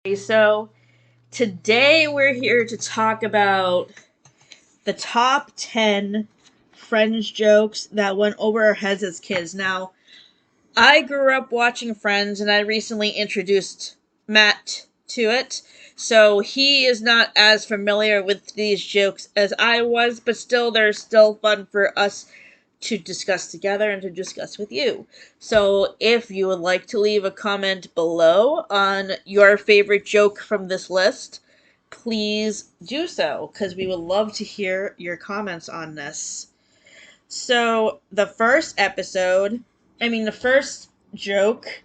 So today we're here to talk about the top 10 Friends jokes that went over our heads as kids. Now, I grew up watching Friends and I recently introduced Matt to it. So he is not as familiar with these jokes as I was, but still, they're still fun for us to discuss together and to discuss with you. So if you would like to leave a comment below on your favorite joke from this list, please do so because we would love to hear your comments on this. So the first joke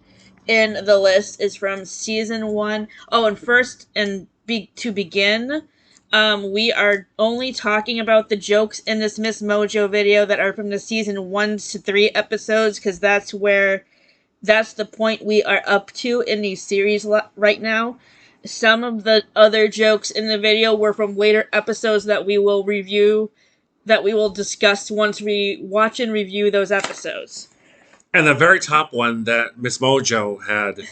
in the list is from season one. Oh, and first, to begin, we are only talking about the jokes in this Miss Mojo video that are from the season 1 to 3 episodes, because that's the point we are up to in these series right now. Some of the other jokes in the video were from later episodes that we will discuss once we watch and review those episodes. And the very top one that Miss Mojo had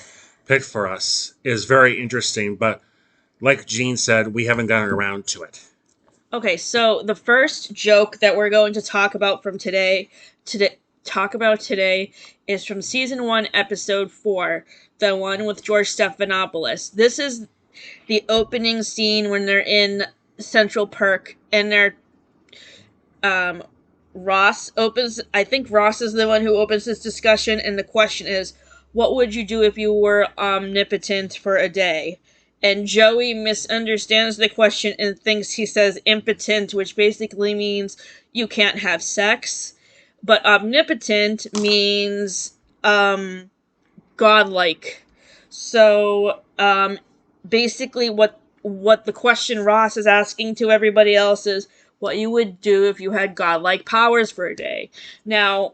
picked for us is very interesting, but like Jean said, we haven't gotten around to it. Okay, so the first joke that we're going to talk about today is from season 1, episode 4, the one with George Stephanopoulos. This is the opening scene when they're in Central Perk and Ross opens. I think Ross is the one who opens this discussion, and the question is, what would you do if you were omnipotent for a day? And Joey misunderstands the question and thinks he says impotent, which basically means you can't have sex. But omnipotent means godlike. So basically what the question Ross is asking to everybody else is what you would do if you had godlike powers for a day. Now,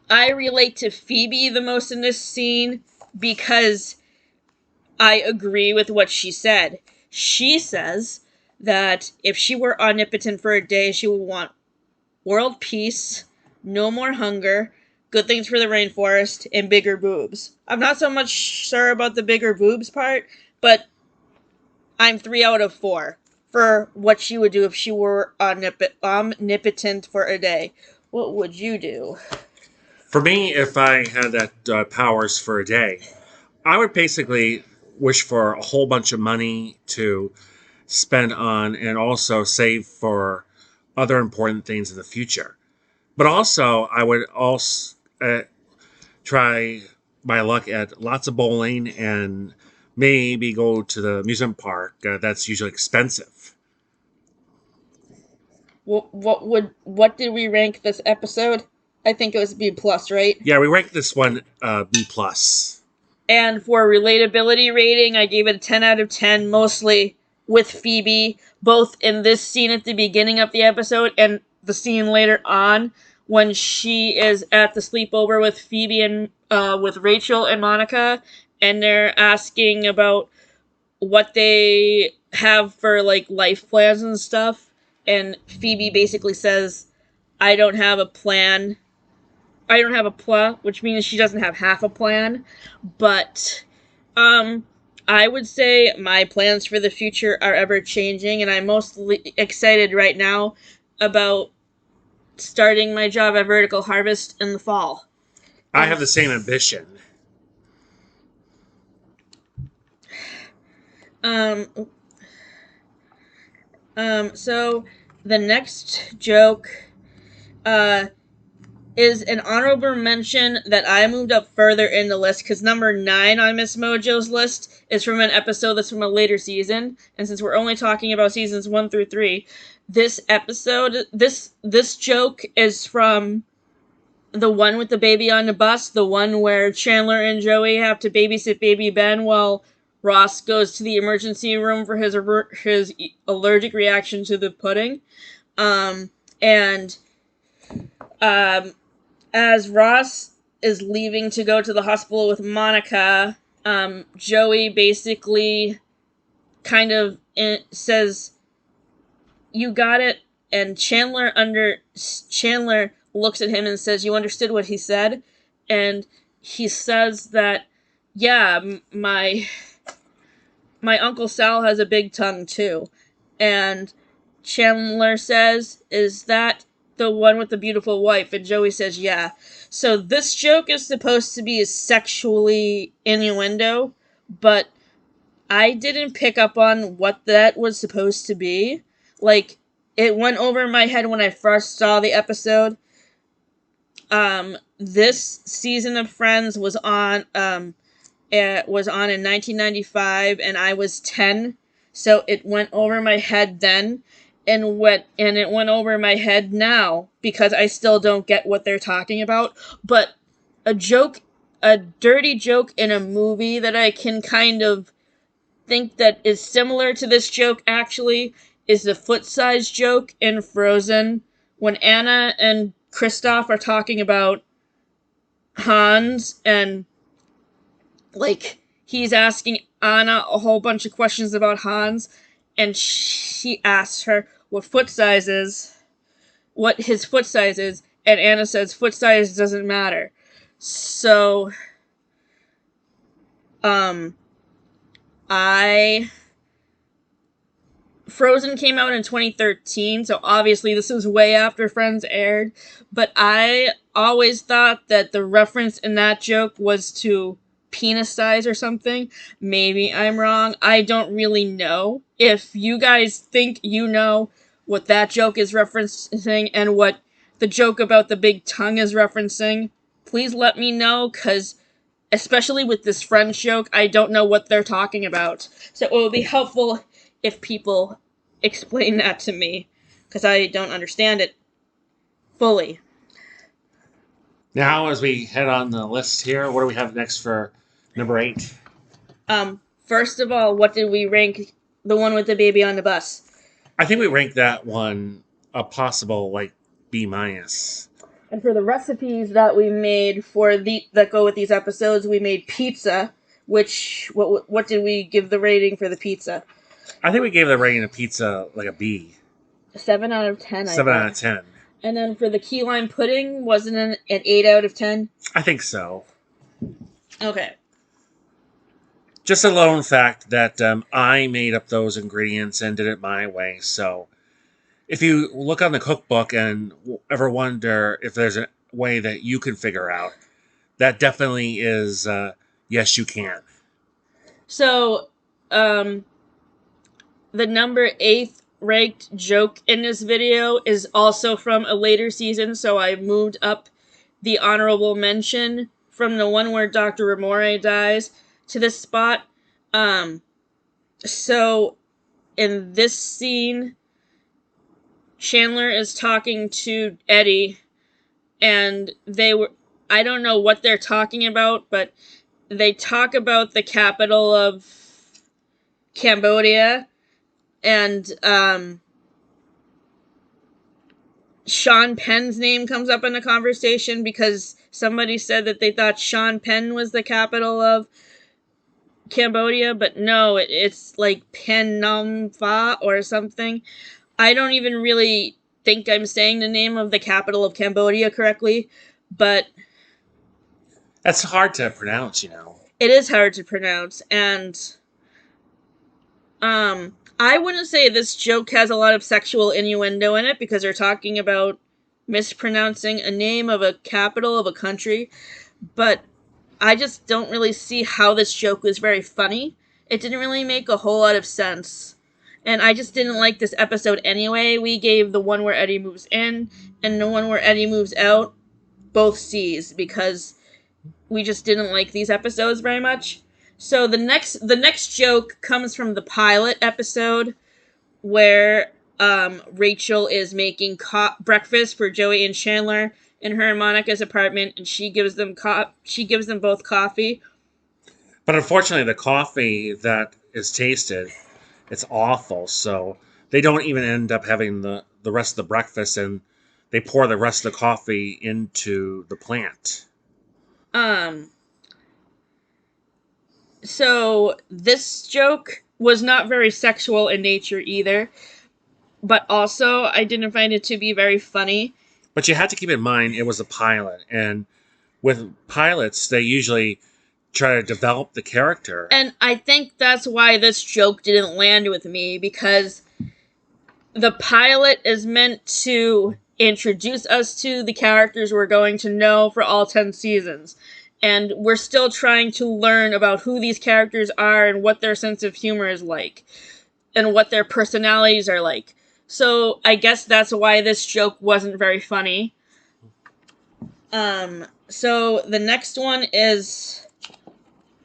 I relate to Phoebe the most in this scene because I agree with what she said. She says that if she were omnipotent for a day, she would want world peace, no more hunger, good things for the rainforest, and bigger boobs. I'm not so much sure about the bigger boobs part, but I'm 3 out of 4 for what she would do if she were omnipotent for a day. What would you do? For me, if I had that powers for a day, I would basically wish for a whole bunch of money to spend on and also save for other important things in the future. But also, I would also try my luck at lots of bowling and maybe go to the amusement park. That's usually expensive. What did we rank this episode? I think it was B plus, right? Yeah, we ranked this one B plus. And for relatability rating, I gave it a 10 out of 10, mostly with Phoebe, both in this scene at the beginning of the episode and the scene later on when she is at the sleepover with Phoebe and with Rachel and Monica, and they're asking about what they have for like life plans and stuff, and Phoebe basically says, "I don't have a plan. I don't have a plan," which means she doesn't have half a plan. But I would say my plans for the future are ever changing, and I'm mostly excited right now about starting my job at Vertical Harvest in the fall. I have the same ambition. Um, so the next joke, is an honorable mention that I moved up further in the list because number 9 on Miss Mojo's list is from an episode that's from a later season, and since we're only talking about seasons 1 through 3, this joke is from the one with the baby on the bus, the one where Chandler and Joey have to babysit baby Ben while Ross goes to the emergency room for his allergic reaction to the pudding. And as Ross is leaving to go to the hospital with Monica, Joey basically kind of says, "You got it," and Chandler looks at him and says, "You understood what he said?" And he says that, "Yeah, my Uncle Sal has a big tongue too. And Chandler says, is that the one with the beautiful wife? And Joey says, yeah. So this joke is supposed to be a sexually innuendo, but I didn't pick up on what that was supposed to be. Like, it went over my head when I first saw the episode. This season of Friends was on, it was on in 1995, and I was 10, so it went over my head then, and it went over my head now because I still don't get what they're talking about. But a joke, a dirty joke in a movie that I can kind of think that is similar to this joke actually is the foot size joke in Frozen when Anna and Kristoff are talking about Hans, and like he's asking Anna a whole bunch of questions about Hans, and she asks her what his foot size is, and Anna says foot size doesn't matter. So I Frozen came out in 2013, so obviously this was way after Friends aired, but I always thought that the reference in that joke was to penis size or something. Maybe I'm wrong. I don't really know. If you guys think you know what that joke is referencing and what the joke about the big tongue is referencing, please let me know, because especially with this Friends joke, I don't know what they're talking about. So it would be helpful if people explain that to me, because I don't understand it fully. Now, as we head on the list here, what do we have next for number 8? First of all, what did we rank the one with the baby on the bus? I think we ranked that one a possible like B minus. And for the recipes that we made for that go with these episodes, we made pizza. Which what did we give the rating for the pizza? I think we gave the rating of pizza like a B. 7 out of 10. 7 out of 10. And then for the key lime pudding, wasn't it an 8 out of 10? I think so. Okay. Just a lone fact that I made up those ingredients and did it my way. So if you look on the cookbook and ever wonder if there's a way that you can figure out, that definitely is yes, you can. So, the number 8th ranked joke in this video is also from a later season, so I moved up the honorable mention from the one where Dr. Ramore dies to this spot. So in this scene, Chandler is talking to Eddie, and I don't know what they're talking about, but they talk about the capital of Cambodia, and Sean Penn's name comes up in the conversation because somebody said that they thought Sean Penn was the capital of Cambodia, but no, it's like Phnom Pha or something. I don't even really think I'm saying the name of the capital of Cambodia correctly, but that's hard to pronounce, you know. It is hard to pronounce, and I wouldn't say this joke has a lot of sexual innuendo in it because they're talking about mispronouncing a name of a capital of a country, but I just don't really see how this joke was very funny. It didn't really make a whole lot of sense. And I just didn't like this episode anyway. We gave the one where Eddie moves in and the one where Eddie moves out both C's because we just didn't like these episodes very much. So the next joke comes from the pilot episode where Rachel is making breakfast for Joey and Chandler in her and Monica's apartment, and she gives them both coffee. But unfortunately, the coffee that is tasted, it's awful. So they don't even end up having the rest of the breakfast, and they pour the rest of the coffee into the plant. So this joke was not very sexual in nature either, but also I didn't find it to be very funny. But you had to keep in mind it was a pilot, and with pilots, they usually try to develop the character. And I think that's why this joke didn't land with me, because the pilot is meant to introduce us to the characters we're going to know for all 10 seasons. And we're still trying to learn about who these characters are and what their sense of humor is like, and what their personalities are like. So I guess that's why this joke wasn't very funny. So the next one is...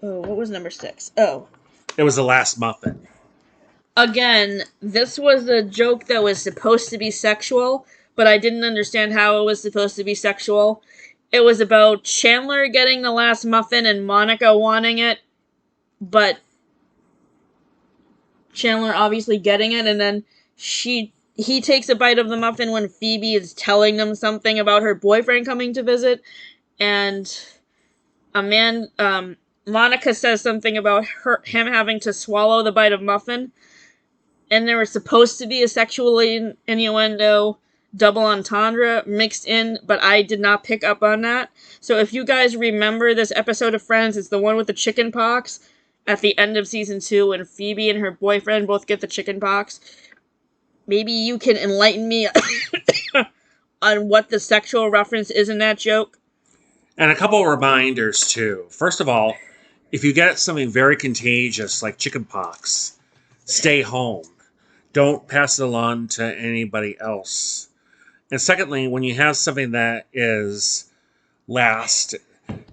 Oh, what was number 6? Oh. It was the last Muffin. Again, this was a joke that was supposed to be sexual, but I didn't understand how it was supposed to be sexual. It was about Chandler getting the last muffin and Monica wanting it, but Chandler obviously getting it, and then he takes a bite of the muffin when Phoebe is telling them something about her boyfriend coming to visit, and Monica says something about him having to swallow the bite of muffin, and there was supposed to be a sexual innuendo, double entendre mixed in, but I did not pick up on that. So if you guys remember this episode of Friends, it's the one with the chicken pox at the end of season 2 when Phoebe and her boyfriend both get the chicken pox. Maybe you can enlighten me on what the sexual reference is in that joke. And a couple of reminders, too. First of all, if you get something very contagious like chickenpox, stay home. Don't pass it along to anybody else. And secondly, when you have something that is last,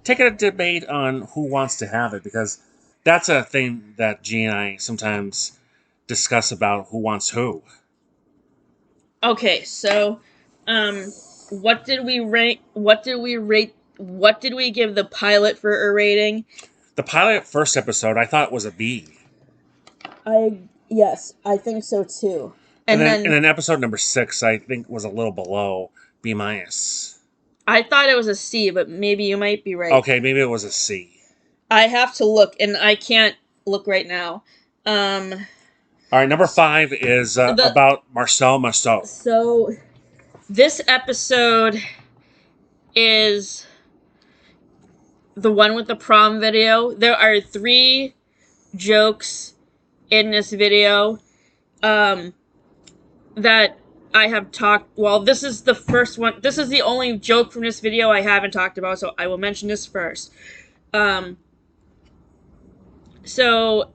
take a debate on who wants to have it, because that's a thing that G and I sometimes discuss about who wants who. Okay, so, what did we rate? What did we give the pilot for a rating? The pilot first episode, I thought was a B. Yes, I think so too. And then episode number 6, I think, was a little below B-. I thought it was a C, but maybe you might be right. Okay, maybe it was a C. I have to look, and I can't look right now. All right, number 5 is about Marcel Marceau. So, this episode is the one with the prom video. There are 3 jokes in this video that I have talked... Well, this is the first one. This is the only joke from this video I haven't talked about, so I will mention this first. So,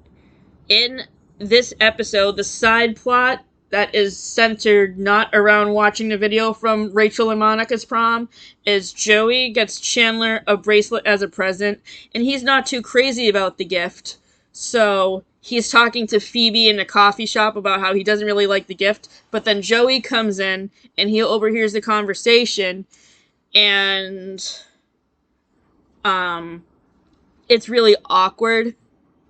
in this episode, the side plot that is centered not around watching the video from Rachel and Monica's prom is Joey gets Chandler a bracelet as a present, and he's not too crazy about the gift. So he's talking to Phoebe in a coffee shop about how he doesn't really like the gift, but then Joey comes in and he overhears the conversation, and it's really awkward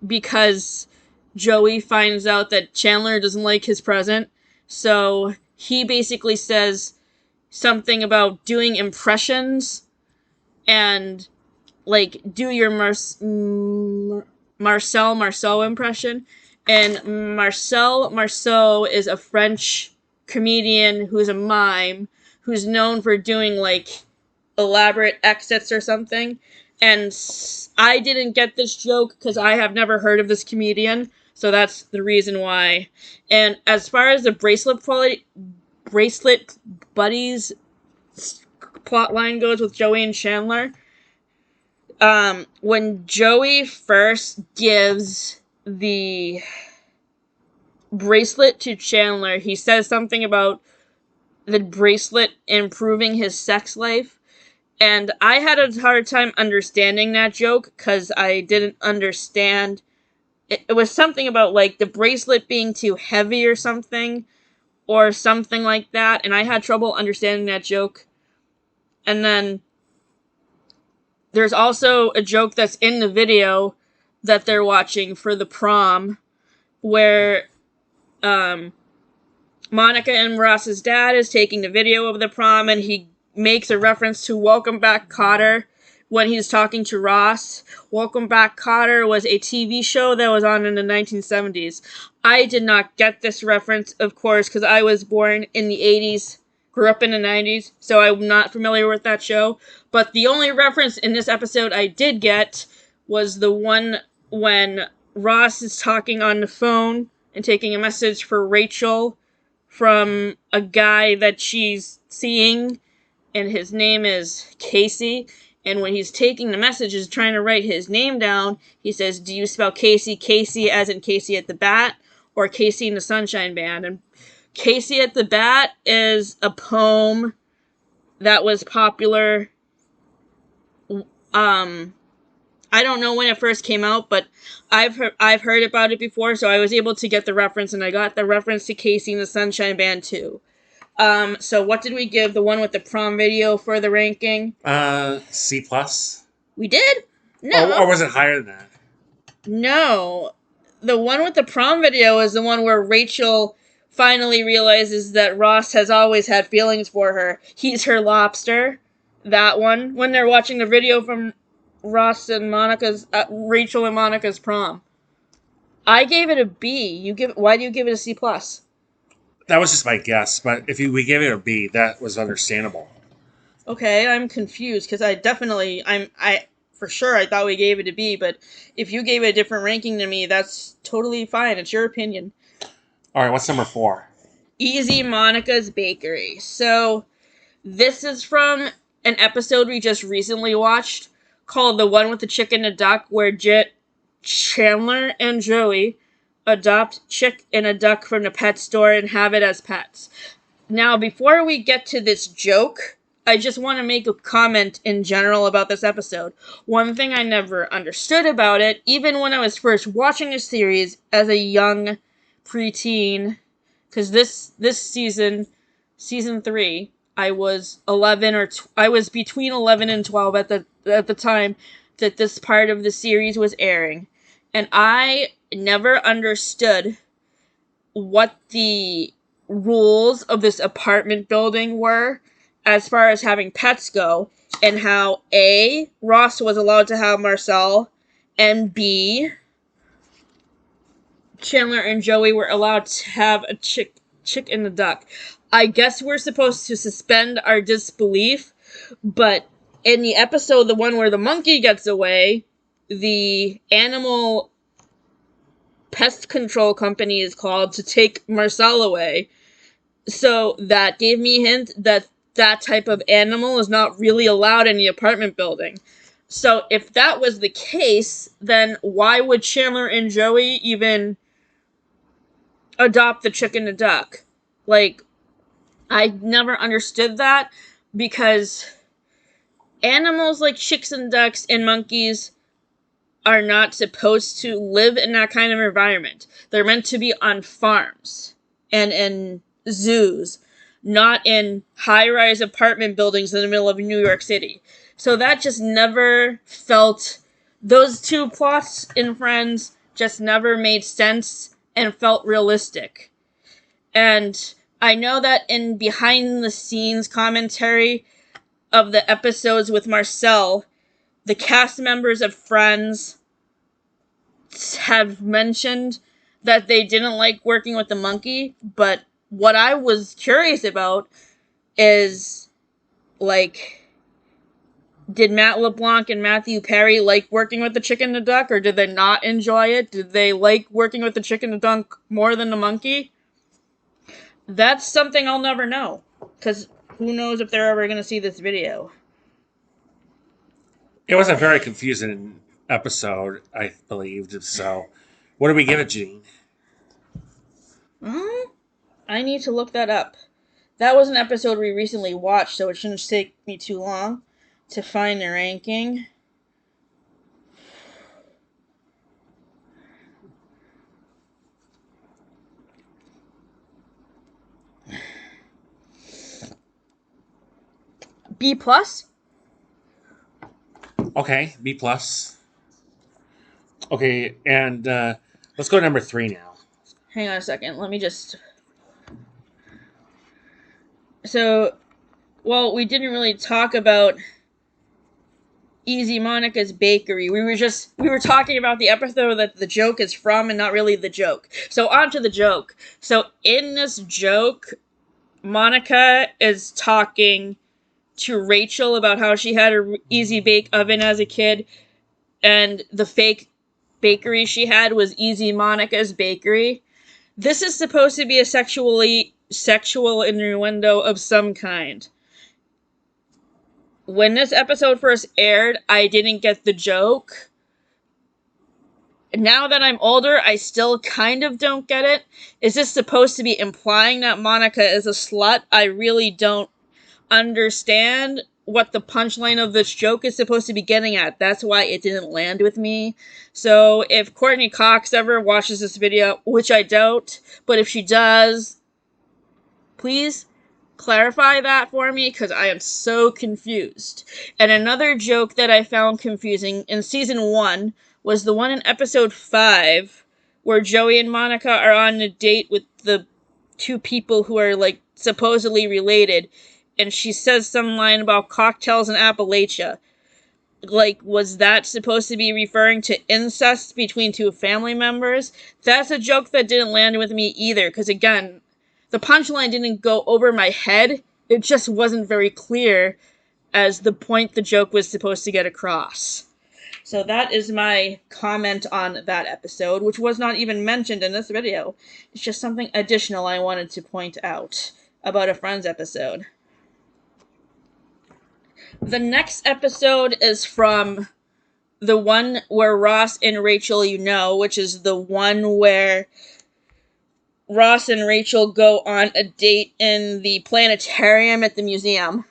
because Joey finds out that Chandler doesn't like his present, so he basically says something about doing impressions and, like, do your Marcel Marceau impression. And Marcel Marceau is a French comedian who's a mime who's known for doing, like, elaborate exits or something. And I didn't get this joke because I have never heard of this comedian, so that's the reason why. And as far as the bracelet buddies plotline goes with Joey and Chandler, when Joey first gives the bracelet to Chandler, he says something about the bracelet improving his sex life. And I had a hard time understanding that joke because I didn't understand. It was something about, like, the bracelet being too heavy or something like that. And I had trouble understanding that joke. And then there's also a joke that's in the video that they're watching for the prom where Monica and Ross's dad is taking the video of the prom, and he makes a reference to Welcome Back, Kotter when he's talking to Ross. Welcome Back, Kotter was a TV show that was on in the 1970s. I did not get this reference, of course, because I was born in the 80s, grew up in the 90s, so I'm not familiar with that show. But the only reference in this episode I did get was the one when Ross is talking on the phone and taking a message for Rachel from a guy that she's seeing, and his name is Casey. And when he's taking the messages, trying to write his name down, he says, "Do you spell Casey, Casey as in Casey at the Bat, or Casey in the Sunshine Band?" And Casey at the Bat is a poem that was popular. I don't know when it first came out, but I've heard about it before, so I was able to get the reference, and I got the reference to Casey and the Sunshine Band too. So what did we give the one with the prom video for the ranking? C plus. We did? Oh, No. or was it higher than that? No. The one with the prom video is the one where Rachel finally realizes that Ross has always had feelings for her. He's her lobster. That one. When they're watching the video from Rachel and Monica's prom. I gave it a B. Why do you give it a C plus? That was just my guess, but if we gave it a B, that was understandable. Okay, I'm confused because I for sure I thought we gave it a B, but if you gave it a different ranking than me, that's totally fine. It's your opinion. All right, what's number 4? Easy Monica's Bakery. So this is from an episode we just recently watched called The One with the Chicken and Duck, where Chandler and Joey adopt Chick and a duck from the pet store and have it as pets. Now, before we get to this joke, I just want to make a comment in general about this episode. One thing I never understood about it, even when I was first watching the series as a young preteen, because this season 3, I was 11 I was between 11 and 12 at the time that this part of the series was airing, and I never understood what the rules of this apartment building were as far as having pets go, and how A, Ross was allowed to have Marcel, and B, Chandler and Joey were allowed to have a chick and a duck. I guess we're supposed to suspend our disbelief, but in the episode, the one where the monkey gets away, the animal pest control company is called to take Marcel away. So that gave me a hint that that type of animal is not really allowed in the apartment building. So if that was the case, then why would Chandler and Joey even adopt the chicken and duck? Like, I never understood that, because animals like chicks and ducks and monkeys are not supposed to live in that kind of environment. They're meant to be on farms and in zoos, not in high-rise apartment buildings in the middle of New York City. So that just never felt... Those two plots in Friends just never made sense and felt realistic. And I know that in behind-the-scenes commentary of the episodes with Marcel, the cast members of Friends have mentioned that they didn't like working with the monkey, but what I was curious about is, like, did Matt LeBlanc and Matthew Perry like working with the chicken and the duck, or did they not enjoy it? Did they like working with the chicken and the duck more than the monkey? That's something I'll never know, because who knows if they're ever going to see this video. It was a very confusing episode, I believed. So, what do we give it, Gene? I need to look that up. That was an episode we recently watched, so it shouldn't take me too long to find the ranking. B plus? Okay, B plus. Okay, and let's go to number 3 now. Hang on a second. Let me just... So, well, we didn't really talk about Easy Monica's Bakery. We were talking about the episode that the joke is from and not really the joke. So, on to the joke. So, in this joke, Monica is talking to Rachel about how she had an Easy Bake Oven as a kid, and the fake bakery she had was Easy Monica's Bakery. This is supposed to be a sexual innuendo of some kind. When this episode first aired, I didn't get the joke. Now that I'm older, I still kind of don't get it. Is this supposed to be implying that Monica is a slut? I really don't understand what the punchline of this joke is supposed to be getting at. That's why it didn't land with me. So if Courtney Cox ever watches this video, which I don't, but if she does, please clarify that for me, because I am so confused. And another joke that I found confusing in season 1 was the one in episode 5 where Joey and Monica are on a date with the two people who are like supposedly related, and she says some line about cocktails in Appalachia. Like, was that supposed to be referring to incest between two family members? That's a joke that didn't land with me either, because again, the punchline didn't go over my head. It just wasn't very clear as the point the joke was supposed to get across. So that is my comment on that episode, which was not even mentioned in this video. It's just something additional I wanted to point out about a Friends episode. The next episode is from the one where Ross and Rachel, which is the one where Ross and Rachel go on a date in the planetarium at the museum.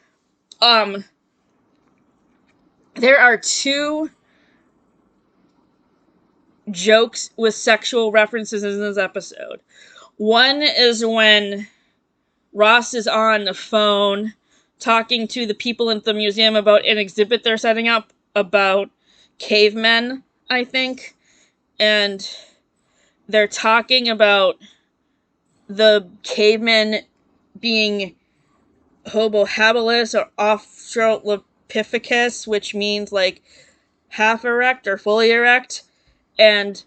There are two jokes with sexual references in this episode. One is when Ross is on the phone talking to the people in the museum about an exhibit they're setting up about cavemen, I think. And they're talking about the cavemen being homo habilis or australopithecus, which means like half erect or fully erect. And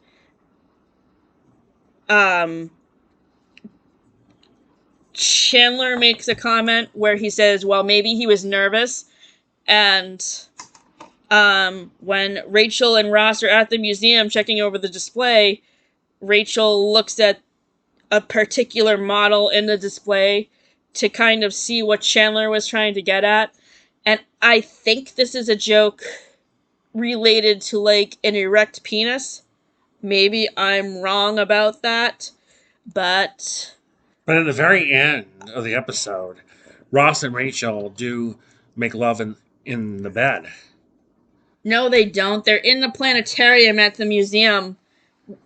Chandler makes a comment where he says, well, maybe he was nervous. And when Rachel and Ross are at the museum checking over the display, Rachel looks at a particular model in the display to kind of see what Chandler was trying to get at. And I think this is a joke related to like an erect penis. Maybe I'm wrong about that, but at the very end of the episode, Ross and Rachel do make love in the bed. no, they don't. They're in the planetarium at the museum,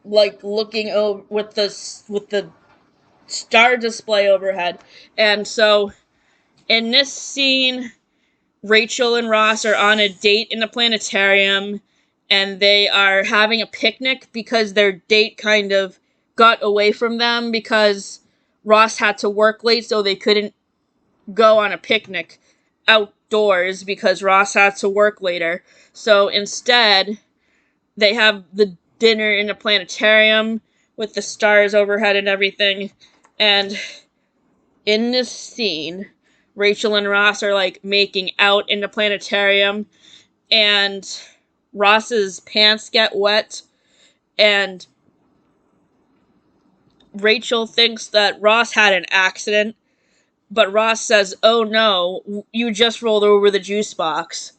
like looking over with the star display overhead. And so in this scene, Rachel and Ross are on a date in the planetarium, and they are having a picnic because their date kind of got away from them because Ross had to work late, so they couldn't go on a picnic outdoors because Ross had to work later. So instead, they have the dinner in the planetarium with the stars overhead and everything. And in this scene, Rachel and Ross are like making out in the planetarium, and Ross's pants get wet, and Rachel thinks that Ross had an accident, but Ross says, oh no, you just rolled over the juice box.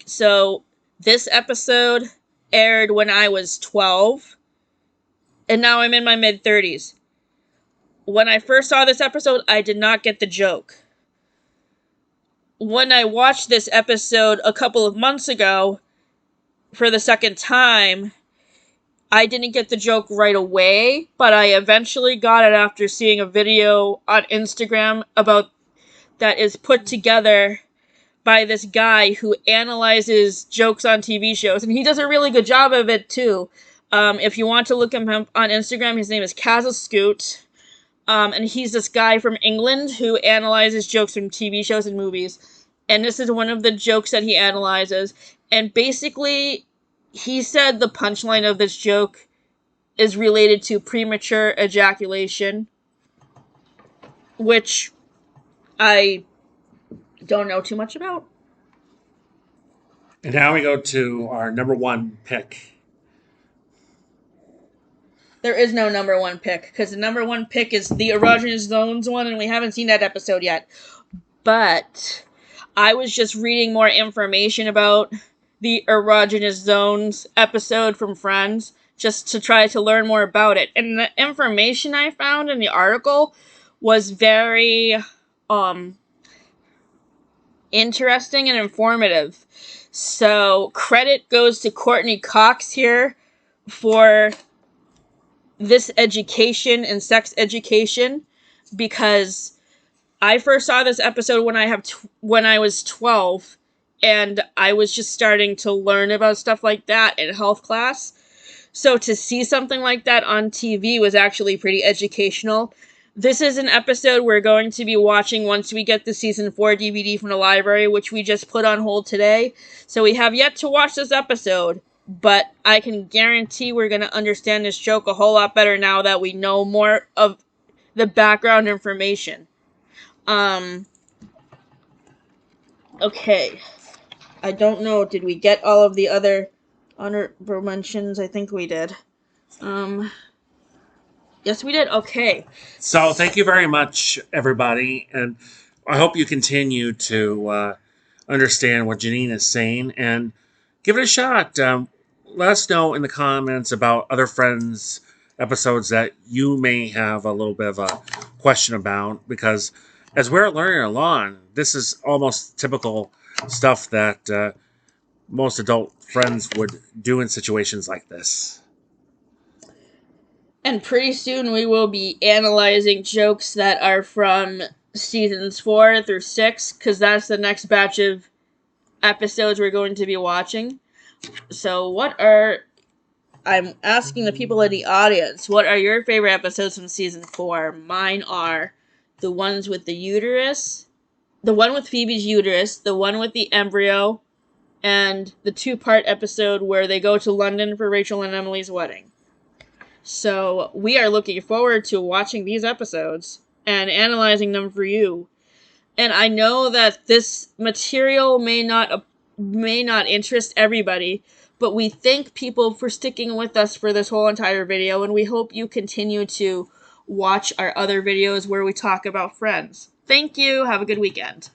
So this episode aired when I was 12, and now I'm in my mid-30s. When I first saw this episode, I did not get the joke. When I watched this episode a couple of months ago for the second time, I didn't get the joke right away, but I eventually got it after seeing a video on Instagram about that is put together by this guy who analyzes jokes on TV shows, and he does a really good job of it too. If you want to look him up on Instagram, his name is Kazascoot. And he's this guy from England who analyzes jokes from TV shows and movies. And this is one of the jokes that he analyzes. And basically, he said the punchline of this joke is related to premature ejaculation, which I don't know too much about. And now we go to our number one pick. There is no number one pick, because the number one pick is the Erogenous Zones one, and we haven't seen that episode yet. But I was just reading more information about the Erogenous Zones episode from Friends, just to try to learn more about it. And the information I found in the article was very interesting and informative. So credit goes to Courtney Cox here for this education and sex education, because I first saw this episode when I was 12, and I was just starting to learn about stuff like that in health class. So to see something like that on TV was actually pretty educational. This is an episode we're going to be watching once we get the season 4 DVD from the library, which we just put on hold today. So we have yet to watch this episode, but I can guarantee we're going to understand this joke a whole lot better now that we know more of the background information. Okay. I don't know, did we get all of the other honorable mentions? I think we did. Yes, we did. Okay. So thank you very much, everybody, and I hope you continue to understand what Janine is saying and give it a shot. Let us know in the comments about other Friends episodes that you may have a little bit of a question about, because as we're learning along, this is almost typical stuff that most adult friends would do in situations like this. And pretty soon we will be analyzing jokes that are from seasons 4 through 6, because that's the next batch of episodes we're going to be watching. So I'm asking the people in the audience, what are your favorite episodes from season 4? Mine are the ones with the uterus, the one with Phoebe's uterus, the one with the embryo, and the 2-part episode where they go to London for Rachel and Emily's wedding. So we are looking forward to watching these episodes and analyzing them for you. And I know that this material may not interest everybody, but we thank people for sticking with us for this whole entire video, and we hope you continue to watch our other videos where we talk about Friends. Thank you. Have a good weekend.